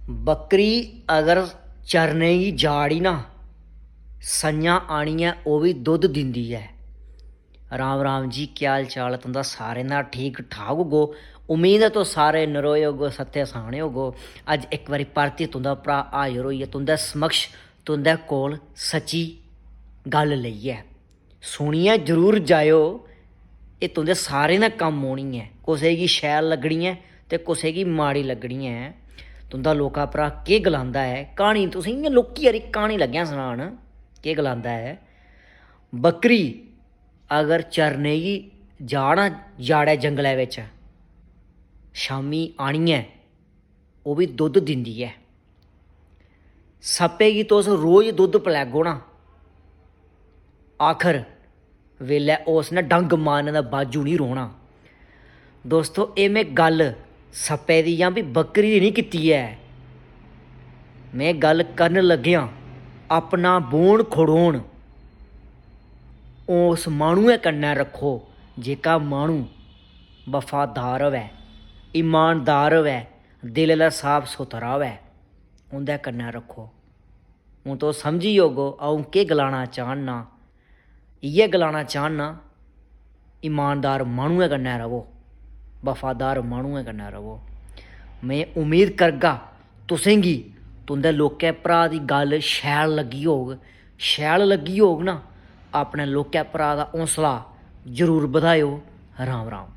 बकरी अगर चरने की जाड़ी ना स'ञां आनी है वो भी दुद्ध दिंदी है। राम राम जी, क्या हाल चाल तुंदा सारें दा? ठीक ठाक होगो। उम्मीद है तो सारे नरोए होगो, सत्य सहाने होगो। अज एक बारी परतियै तुंदा भरा हाजिर होइयै तुंदे समक्ष तुंदे कोल सच्ची गल लेइयै सुनियै जरूर जायो। ये तुंदे सारें दा कम्म औनी है। कुसै गी शैल लग्गनी है ते कुसै गी माड़ी लग्गनी है। तुंदा लोका भरा केह् गलांदा है क्हानी, तुसें इ'यां लौह्की हारी क्हानी लग्गेआ सनान। केह् गलांदा है, बकरी अगर चरने गी जा ना जाड़ै जंगलै बिच्च शामीं आनियै ओह् बी दुद्ध दिंदी ऐ। सप्पे गी तुस रोज़ दुद्ध पलैगो ना, आखर वेल्लै उसने डंग मारने दा बाजू नहीं रौह्ना। दोस्तो एह् में गल्ल सप्पे दी जां भी बकरी दी नहीं कीती ऐ। में गल्ल करन लग्गेआं अपना बौन खड़ोन उस माह्नुए कन्नै रक्खो जेह्का माह्नू वफादार होवै, ईमानदार होवै, दिल दा साफ सुथरा होवै, उं'दे कन्नै रक्खो। हून तुस समझी जाओगो अ'ऊं केह् गलाना चाह्न्नां। इ'यै गलाना चाह्न्नां, ईमानदार माह्नुए कन्नै रवो, वफादार माह्नुए कन्नै रवो। में उम्मीद करगा तुसें गी तुंदे लोकें भ्राऽ दी गल्ल शैल लग्गी होग। शैल लग्गी होग ना, अपने लोकें भ्राऽ दा हौंसला जरूर बधाएओ। राम राम।